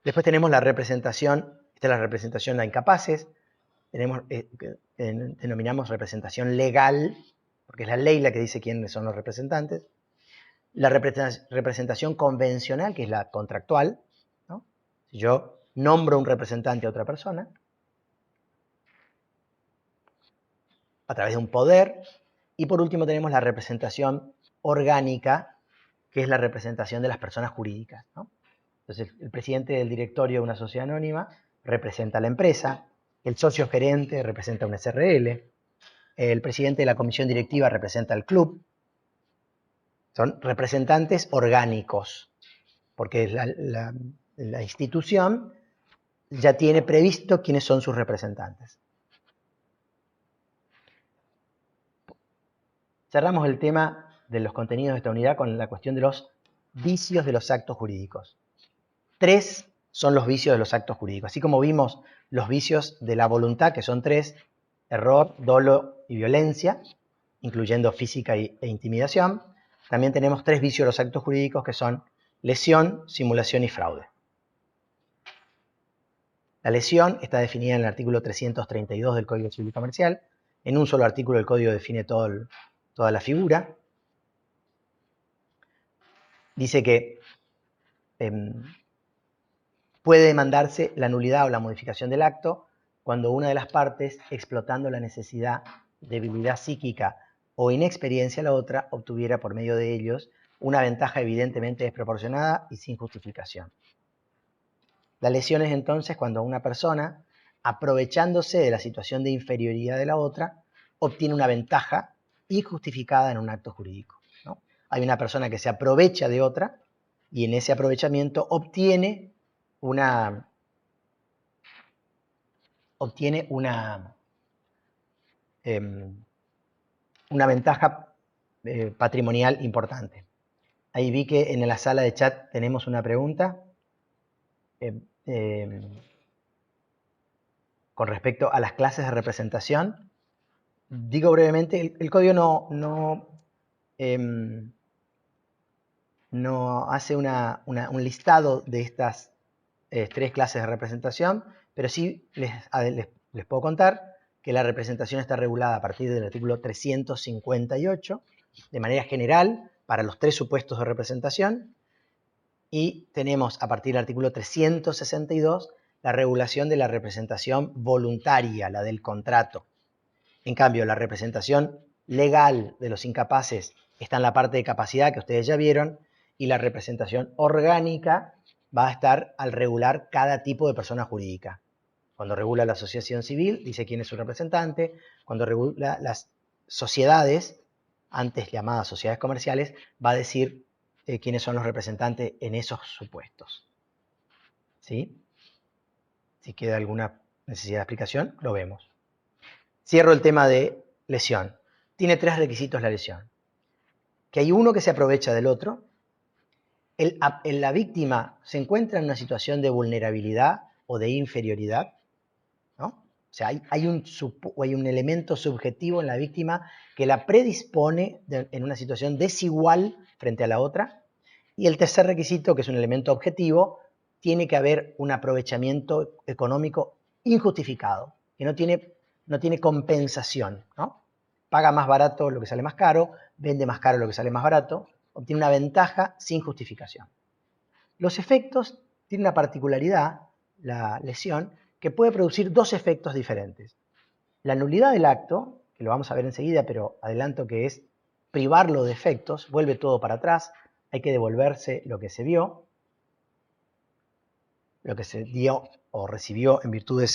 Después tenemos la representación, esta es la representación de incapaces, tenemos, denominamos representación legal, porque es la ley la que dice quiénes son los representantes. La representación convencional, que es la contractual, ¿no? Si yo nombro un representante a otra persona, a través de un poder. Y por último tenemos la representación orgánica, que es la representación de las personas jurídicas, ¿no? Entonces, el presidente del directorio de una sociedad anónima representa a la empresa, el socio gerente representa a una SRL, el presidente de la comisión directiva representa al club. Son representantes orgánicos, porque la institución ya tiene previsto quiénes son sus representantes. Cerramos el tema de los contenidos de esta unidad con la cuestión de los vicios de los actos jurídicos. Tres son los vicios de los actos jurídicos. Así como vimos los vicios de la voluntad, que son tres: error, dolo y violencia, incluyendo física e intimidación. También tenemos tres vicios de los actos jurídicos, que son lesión, simulación y fraude. La lesión está definida en el artículo 332 del Código Civil y Comercial. En un solo artículo el Código define toda la figura. Dice que puede demandarse la nulidad o la modificación del acto cuando una de las partes, explotando la necesidad, debilidad psíquica o inexperiencia de la otra, obtuviera por medio de ellos una ventaja evidentemente desproporcionada y sin justificación. La lesión es entonces cuando una persona, aprovechándose de la situación de inferioridad de la otra, obtiene una ventaja injustificada en un acto jurídico, ¿no? Hay una persona que se aprovecha de otra y en ese aprovechamiento obtiene una ventaja patrimonial importante. Ahí vi que en la sala de chat tenemos una pregunta con respecto a las clases de representación. Digo brevemente, el código no hace un listado de estas tres clases de representación, pero sí les puedo contar que la representación está regulada a partir del artículo 358, de manera general, para los tres supuestos de representación, y tenemos a partir del artículo 362 la regulación de la representación voluntaria, la del contrato. En cambio, la representación legal de los incapaces está en la parte de capacidad que ustedes ya vieron, y la representación orgánica va a estar al regular cada tipo de persona jurídica. Cuando regula la asociación civil, dice quién es su representante. Cuando regula las sociedades, antes llamadas sociedades comerciales, va a decir quiénes son los representantes en esos supuestos. ¿Sí? Si queda alguna necesidad de explicación, lo vemos. Cierro el tema de lesión. Tiene tres requisitos la lesión. Que hay uno que se aprovecha del otro. La víctima se encuentra en una situación de vulnerabilidad o de inferioridad, ¿no? O sea, hay un elemento subjetivo en la víctima que la predispone en una situación desigual frente a la otra. Y el tercer requisito, que es un elemento objetivo, tiene que haber un aprovechamiento económico injustificado, que no tiene compensación, ¿no? Paga más barato lo que sale más caro, vende más caro lo que sale más barato, obtiene una ventaja sin justificación. Los efectos tienen una particularidad, la lesión, que puede producir dos efectos diferentes. La nulidad del acto, que lo vamos a ver enseguida, pero adelanto que es privarlo de efectos, vuelve todo para atrás, hay que devolverse lo que se vio, lo que se dio o recibió en virtud de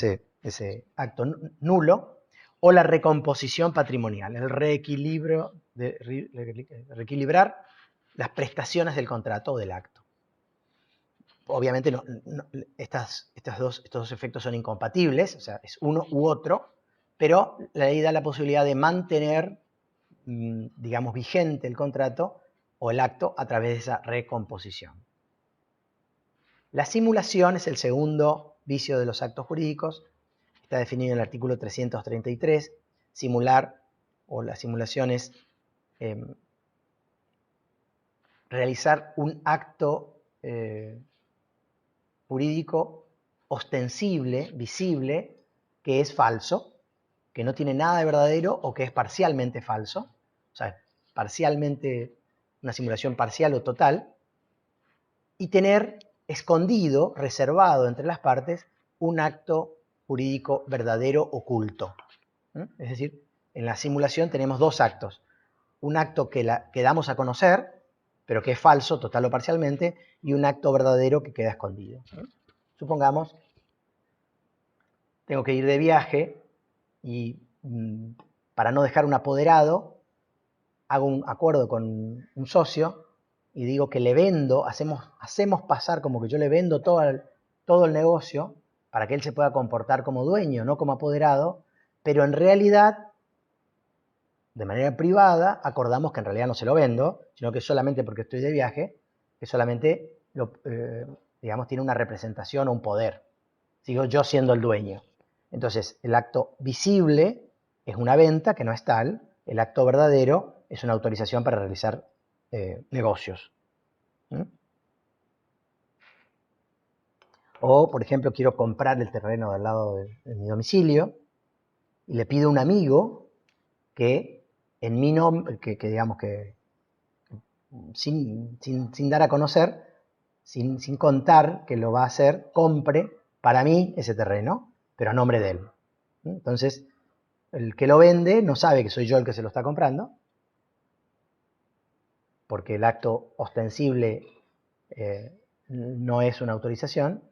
ese acto nulo, o la recomposición patrimonial, el reequilibrar las prestaciones del contrato o del acto. Obviamente estos dos efectos son incompatibles, o sea, es uno u otro, pero la ley da la posibilidad de mantener, digamos, vigente el contrato o el acto a través de esa recomposición. La simulación es el segundo vicio de los actos jurídicos, está definido en el artículo 333, simular o la simulación es realizar un acto jurídico ostensible, visible, que es falso, que no tiene nada de verdadero o que es parcialmente falso, o sea, parcialmente, una simulación parcial o total, y tener escondido, reservado entre las partes, un acto jurídico verdadero oculto. Es decir, en la simulación tenemos dos actos. Un acto que damos a conocer, pero que es falso, total o parcialmente, y un acto verdadero que queda escondido. Supongamos, tengo que ir de viaje y para no dejar un apoderado, hago un acuerdo con un socio y digo que le vendo, hacemos pasar como que yo le vendo todo el negocio para que él se pueda comportar como dueño, no como apoderado, pero en realidad, de manera privada, acordamos que en realidad no se lo vendo, sino que solamente porque estoy de viaje, que solamente, digamos, tiene una representación o un poder. Sigo yo siendo el dueño. Entonces, el acto visible es una venta, que no es tal. El acto verdadero es una autorización para realizar negocios. O, por ejemplo, quiero comprar el terreno del lado de mi domicilio y le pido a un amigo que en mi nombre, que digamos que sin dar a conocer, sin contar que lo va a hacer, compre para mí ese terreno, pero a nombre de él. Entonces, el que lo vende no sabe que soy yo el que se lo está comprando, porque el acto ostensible no es una autorización,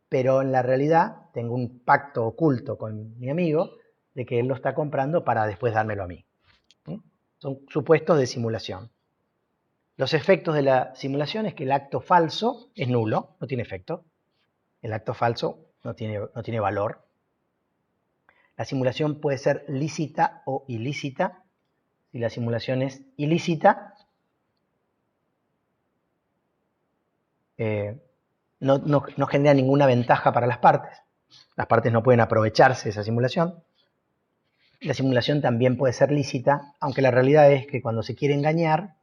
pero en la realidad tengo un pacto oculto con mi amigo de que él lo está comprando para después dármelo a mí. Son supuestos de simulación. Los efectos de la simulación es que el acto falso es nulo, no tiene efecto. El acto falso no tiene valor. La simulación puede ser lícita o ilícita. Si la simulación es ilícita, no genera ninguna ventaja para las partes. Las partes no pueden aprovecharse de esa simulación. La simulación también puede ser lícita, aunque la realidad es que cuando se quiere engañar,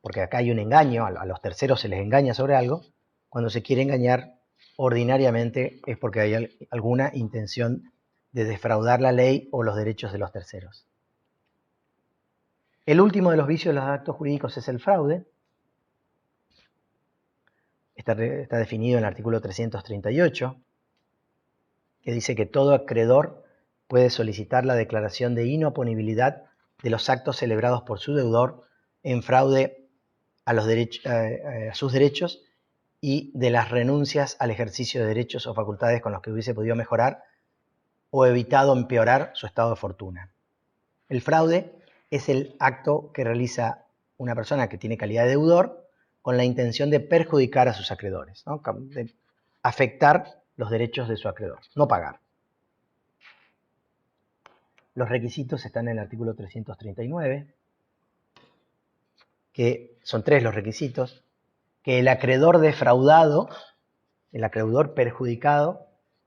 porque acá hay un engaño, a los terceros se les engaña sobre algo, cuando se quiere engañar ordinariamente es porque hay alguna intención de defraudar la ley o los derechos de los terceros. El último de los vicios de los actos jurídicos es el fraude. Está definido en el artículo 338, que dice que todo acreedor puede solicitar la declaración de inoponibilidad de los actos celebrados por su deudor en fraude a sus derechos y de las renuncias al ejercicio de derechos o facultades con los que hubiese podido mejorar o evitado empeorar su estado de fortuna. El fraude es el acto que realiza una persona que tiene calidad de deudor con la intención de perjudicar a sus acreedores, ¿no? De afectar los derechos de su acreedor, no pagar. Los requisitos están en el artículo 339, que son tres los requisitos, que el acreedor defraudado, el acreedor perjudicado,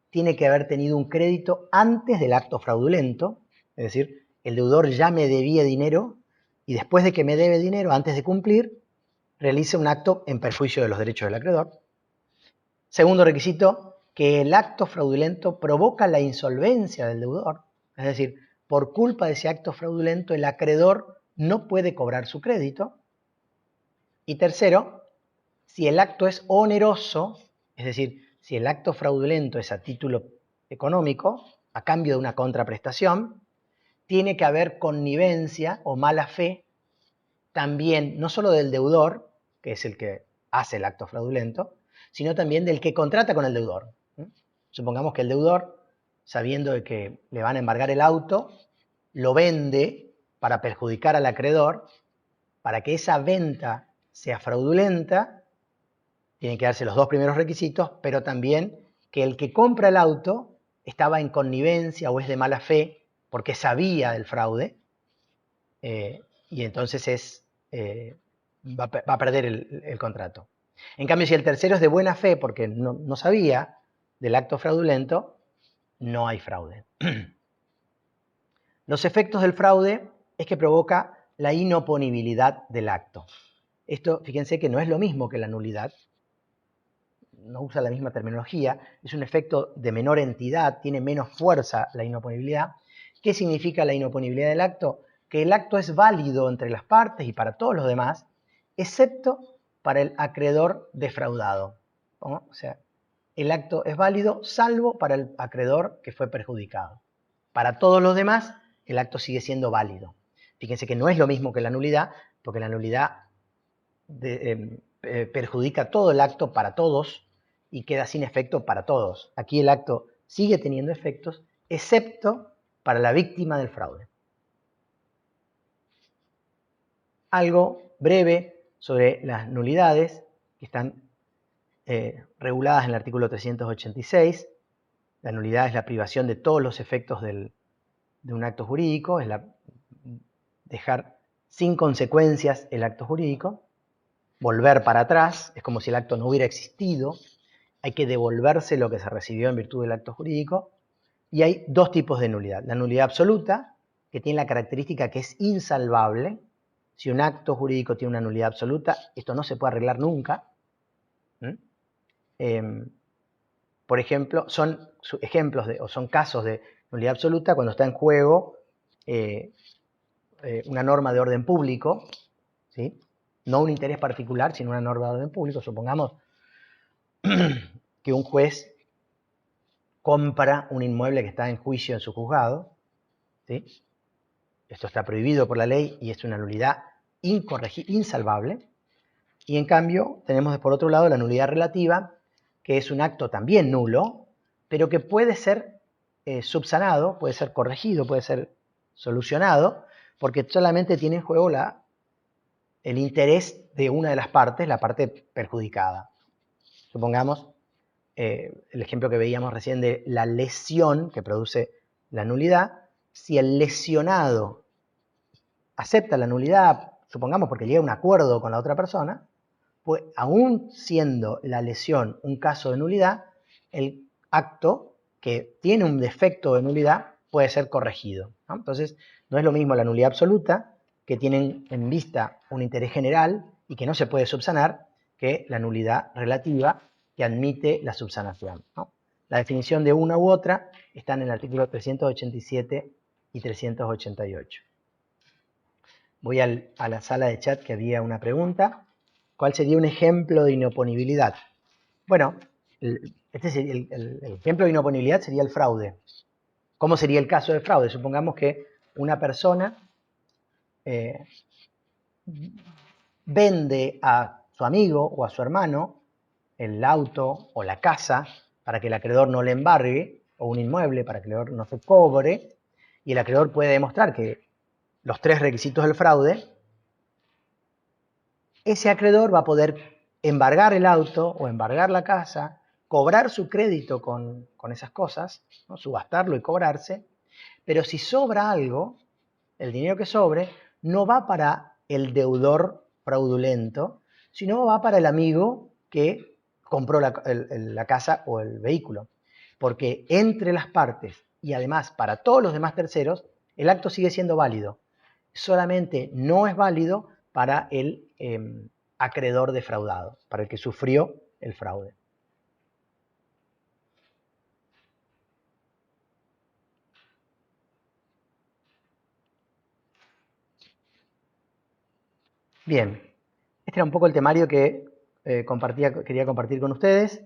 tiene que haber tenido un crédito antes del acto fraudulento, es decir, el deudor ya me debía dinero y después de que me debe dinero, antes de cumplir, realice un acto en perjuicio de los derechos del acreedor. Segundo requisito, que el acto fraudulento provoca la insolvencia del deudor, es decir, por culpa de ese acto fraudulento el acreedor no puede cobrar su crédito. Y tercero, si el acto es oneroso, es decir, si el acto fraudulento es a título económico, a cambio de una contraprestación, tiene que haber connivencia o mala fe también, no solo del deudor, que es el que hace el acto fraudulento, sino también del que contrata con el deudor. Supongamos que el deudor, sabiendo de que le van a embargar el auto, lo vende para perjudicar al acreedor. Para que esa venta sea fraudulenta, tienen que darse los dos primeros requisitos, pero también que el que compra el auto estaba en connivencia o es de mala fe porque sabía del fraude, y entonces va a perder el contrato. En cambio, si el tercero es de buena fe porque no sabía del acto fraudulento, no hay fraude. Los efectos del fraude es que provoca la inoponibilidad del acto. Esto, fíjense que no es lo mismo que la nulidad, no usa la misma terminología, es un efecto de menor entidad, tiene menos fuerza la inoponibilidad. ¿Qué significa la inoponibilidad del acto? Que el acto es válido entre las partes y para todos los demás, excepto para el acreedor defraudado. ¿No? O sea, el acto es válido salvo para el acreedor que fue perjudicado. Para todos los demás, el acto sigue siendo válido. Fíjense que no es lo mismo que la nulidad, porque la nulidad perjudica todo el acto para todos y queda sin efecto para todos. Aquí el acto sigue teniendo efectos, excepto para la víctima del fraude. Algo breve sobre las nulidades que están reguladas en el artículo 386. La nulidad es la privación de todos los efectos de un acto jurídico, es dejar sin consecuencias el acto jurídico. Volver para atrás, es como si el acto no hubiera existido, hay que devolverse lo que se recibió en virtud del acto jurídico, y hay dos tipos de nulidad. La nulidad absoluta, que tiene la característica que es insalvable. Si un acto jurídico tiene una nulidad absoluta, esto no se puede arreglar nunca. Por ejemplo, son ejemplos o son casos de nulidad absoluta cuando está en juego una norma de orden público, ¿sí? No un interés particular, sino una norma de orden público. Supongamos que un juez compra un inmueble que está en juicio en su juzgado, ¿sí? Esto está prohibido por la ley y es una nulidad insalvable. Y en cambio tenemos por otro lado la nulidad relativa, que es un acto también nulo, pero que puede ser subsanado, puede ser corregido, puede ser solucionado, porque solamente tiene en juego el interés de una de las partes, la parte perjudicada. Supongamos el ejemplo que veíamos recién de la lesión que produce la nulidad. Si el lesionado acepta la nulidad, supongamos porque llega a un acuerdo con la otra persona, pues aún siendo la lesión un caso de nulidad, el acto que tiene un defecto de nulidad puede ser corregido, ¿no? Entonces, no es lo mismo la nulidad absoluta, que tienen en vista un interés general y que no se puede subsanar, que la nulidad relativa, que admite la subsanación, ¿no? La definición de una u otra está en el artículo 387 y 388. Voy a la sala de chat, que había una pregunta. ¿Cuál sería un ejemplo de inoponibilidad? Bueno, este es el ejemplo de inoponibilidad sería el fraude. ¿Cómo sería el caso de fraude? Supongamos que una persona vende a su amigo o a su hermano el auto o la casa para que el acreedor no le embargue, o un inmueble para que el acreedor no se cobre, y el acreedor puede demostrar que los tres requisitos del fraude. Ese acreedor va a poder embargar el auto o embargar la casa, cobrar su crédito con esas cosas, ¿no? Subastarlo y cobrarse, pero si sobra algo, el dinero que sobre no va para el deudor fraudulento, sino va para el amigo que compró la casa o el vehículo. Porque entre las partes y además para todos los demás terceros, el acto sigue siendo válido. Solamente no es válido para el acreedor defraudado, para el que sufrió el fraude. Bien, este era un poco el temario que quería compartir con ustedes.